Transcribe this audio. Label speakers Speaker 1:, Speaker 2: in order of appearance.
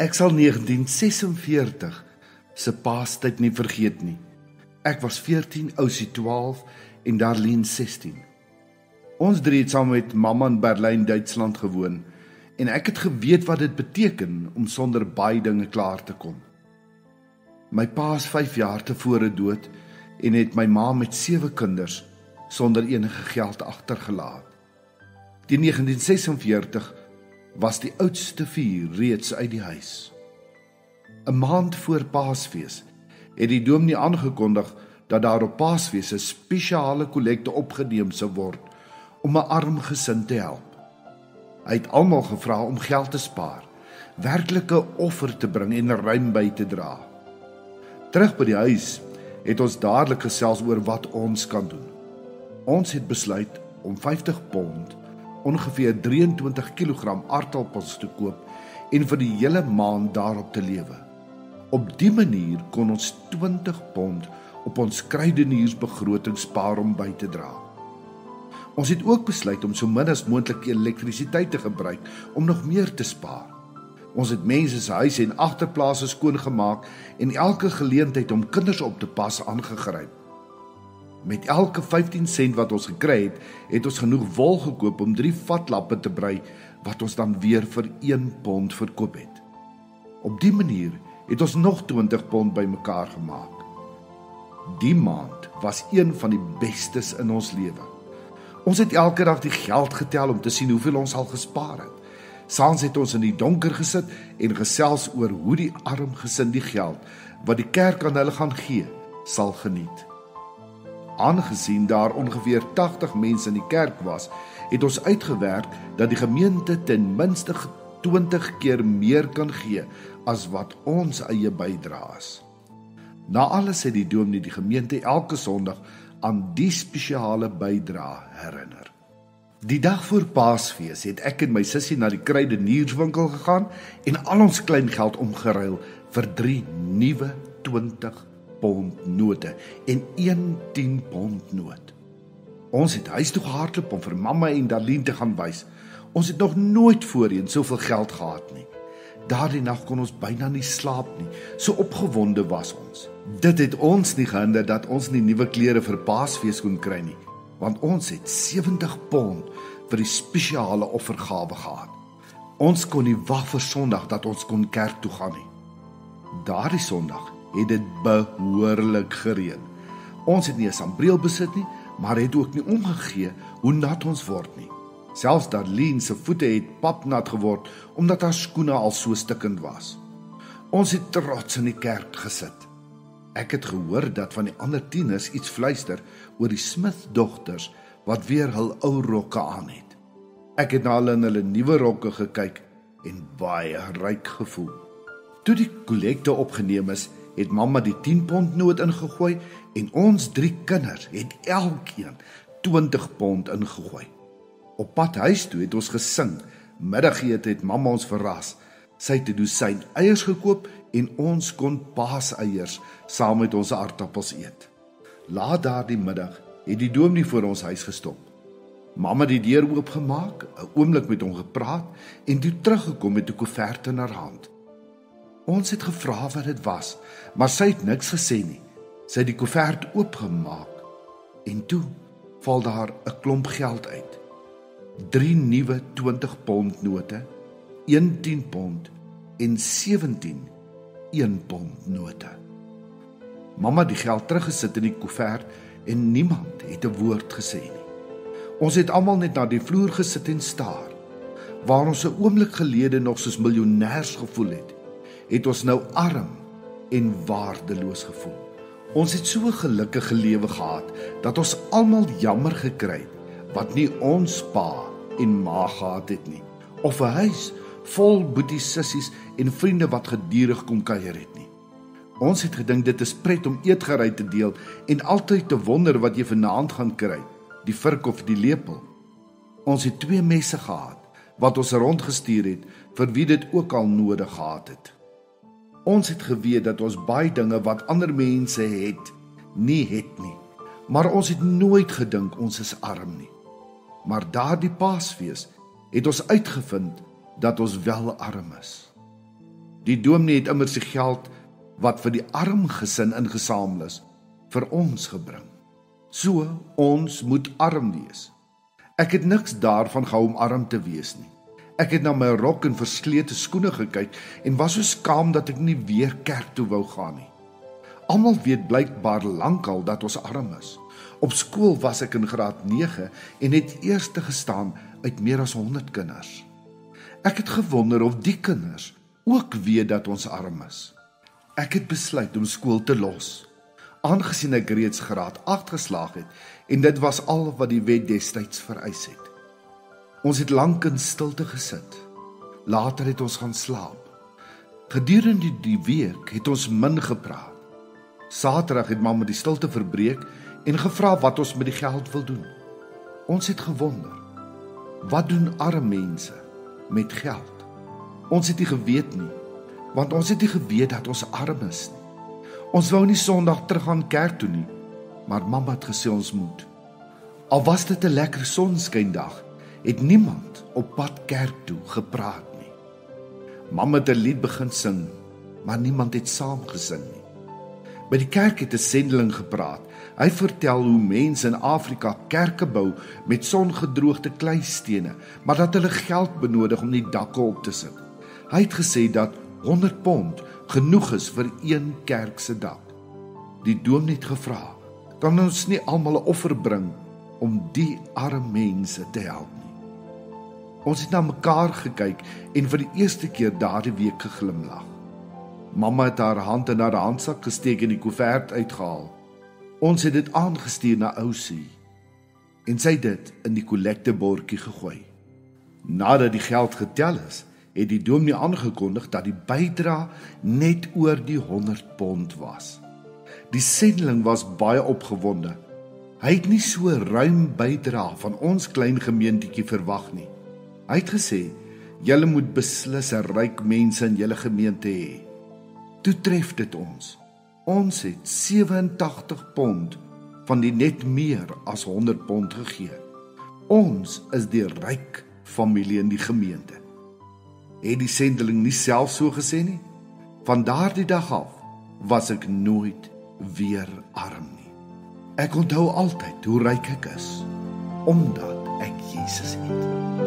Speaker 1: Ek sal 1946 se Paastyd nie vergeet nie. Ek was 14, Ousie 12 en Darlene 16. Ons drie het saam met mamma in Berlyn, Duitsland gewoon en ek het geweet wat dit beteken om sonder baie dinge klaar te kom. My pa is 5 jaar tevore dood en het my ma met 7 kinders sonder enige geld agtergelaat. Die 1946 was die oudste 4 reeds uit die huis. 'n maand voor Paasfees het die dominee aangekondig dat daar op Paasfees 'n spesiale kollekte opgeneem sou word om 'n arm gesin te help. Hy het almal gevra om geld te spaar, werklike offer te bring en ruim by te dra. Terug by die huis het ons dadelik gesels oor wat ons kan doen. Ons het besluit om 50 pond, ongeveer 23 kilogram aardappels te koop en vir die hele maand daarop te lewe. Op die manier kon ons 20 pond op ons kruideniersbegroting spaar om by te dra. Ons het ook besluit om so min as moontlik elektrisiteit te gebruik om nog meer te spaar. Ons het mense se huise en agterplase skoongemaak en elke geleentheid om kinders op te pas aangegryp. Met elke 15 sent wat ons gekry het, het ons genoeg wol gekoop om 3 vatlappe te brei wat ons dan weer vir 1 pond verkoop het. Op die manier het ons nog 20 pond bymekaar gemaak. Die maand was een van die bestes in ons lewe. Ons het elke dag die geld getel om te sien hoeveel ons al gespaar het. Saans het ons in die donker gesit en gesels oor hoe die arm gesin die geld wat die kerk aan hulle gaan gee, sal geniet. Aangesien daar ongeveer 80 mense in die kerk was, het ons uitgewerk dat die gemeente ten minste 20 keer meer kan gee as wat ons eie bydrae is. Na alles het die dominee die gemeente elke Sondag aan die spesiale bydrae herinner. Die dag voor Paasfees het ek en my sussie na die kruidenierswinkel gegaan en al ons klein geld omgeruil vir 3 nuwe 20 pond note en 1 10 pond noot. Ons het huis toe gehardloop om vir mamma en Darlene te gaan wys. Ons het nog nooit voorheen soveel geld gehad nie. Daardie nag kon ons byna nie slaap nie, so opgewonde was ons. Dit het ons nie gehinder dat ons nie nuwe klere vir Paasfees kon kry nie, want ons het 70 pond vir die spesiale offergawe gehad. Ons kon nie wag vir Sondag dat ons kon kerk toe gaan nie. Daardie Sondag het dit behoorlik gereën. Ons het nie 'n sambreel besit nie, maar het ook nie omgegee hoe nat ons word nie. Selfs Darlene se voete het papnat geword omdat haar skoene al so stikkend was. Ons het trots in die kerk gesit. Ek het gehoor dat van die ander tieners iets fluister oor die Smith-dogters wat weer hul ou rokke aan het. Ek het na hulle in hulle nuwe rokke gekyk en baie ryk gevoel. Toe die kollekte opgeneem is, het mamma die 10 pond noot ingegooi en ons 3 kinders het elkeen 20 pond ingegooi. Op pad huis toe het ons gesing. Middagete het mamma ons verras. Sy het 'n dosyn eiers gekoop en ons kon paaseiers saam met ons aardappels eet. Laat daardie middag het die dominee voor ons huis gestop. Mamma het die deur oopgemaak, 'n oomblik met hom gepraat en toe teruggekom met 'n koevert in haar hand. Ons het gevra wat dit was, maar sy het niks gesê nie. Sy het die koevert oopgemaak en toe val daar 'n klomp geld uit. 3 nuwe 20 pond note, 1 10 pond en 17 1 pond note. Mamma het die geld teruggesit in die koevert en niemand het 'n woord gesê nie. Ons het almal net na die vloer gesit en staar. Waar ons 'n oomblik gelede nog soos miljonêers gevoel het ons nou arm en waardeloos gevoel. Ons het so 'n gelukkige lewe gehad dat ons almal jammer gekry het wat nie ons pa en ma gehad het nie, of 'n huis vol boeties, sissies en vriende wat gedurig kom kuier het nie. Ons het gedink dit is pret om eetgerei te deel en altyd te wonder wat jy vanaand gaan kry, die vurk of die lepel. Ons het 2 messe gehad wat ons rondgestuur het vir wie dit ook al nodig gehad het. Ons het geweet dat ons baie dinge wat ander mense het nie, maar ons het nooit gedink ons is arm nie. Maar daardie Paasfees het ons uitgevind dat ons wel arm is. Die dominee het immer sy geld wat vir die arm gesin ingesamel is, vir ons gebring. So, ons moet arm wees. Ek het niks daarvan gehou om arm te wees nie. Ek het na my rok en verslete skoene gekyk en was so skaam dat ek nie weer kerk toe wou gaan nie. Almal weet blykbaar lankal dat ons arm is. Op skool was ek in graad 9 en het eerste gestaan uit meer as 100 kinders. Ek het gewonder of die kinders ook weet dat ons arm is. Ek het besluit om skool te los, aangesien ek reeds graad 8 geslaag het en dit was al wat die wet destyds vereis het. Ons het lank in stilte gesit. Later het ons gaan slaap. Gedurende die week het ons min gepraat. Saterdag het mamma die stilte verbreek en gevra wat ons met die geld wil doen. Ons het gewonder, wat doen arme mense met geld? Ons het nie geweet nie, want ons het nie geweet dat ons arm is nie. Ons wou nie Sondag terug aan kerk toe nie, maar mamma het gesê ons moet. Al was dit 'n lekker sonskyndag, het niemand op pad kerk toe gepraat nie. Mamma het 'n lied begin sing, maar niemand het saam gesing nie. By die kerk het 'n sendeling gepraat. Hy vertel hoe mense in Afrika kerke bou met songedroogde kleistene, maar dat hulle geld benodig om die dakke op te sit. Hy het gesê dat 100 pond genoeg is vir een kerk se dak. Die dominee het gevra, kan ons nie almal 'n offer bring om die arme mense te help nie? Ons het na mekaar gekyk en vir die eerste keer daardie week geglimlag. Mamma het haar hand in haar handsak gesteek en die koevert uitgehaal. Ons het dit aangestuur na Ousie en sy het dit in die kollektebordjie gegooi. Nadat die geld getel is, het die dominee aangekondig dat die bydrae net oor die 100 pond was. Die sendeling was baie opgewonde. Hy het nie so ruim bydrae van ons klein gemeentetjie verwag nie. Hy het gesê, julle moet beslis 'n ryk mense in julle gemeente hê. Toe tref dit ons. Ons het 87 pond van die net meer as 100 pond gegee. Ons is die ryk familie in die gemeente. Het die sendeling nie self so gesê nie? Van daardie dag af was ek nooit weer arm nie. Ek onthou altyd hoe ryk ek is, omdat ek Jesus het.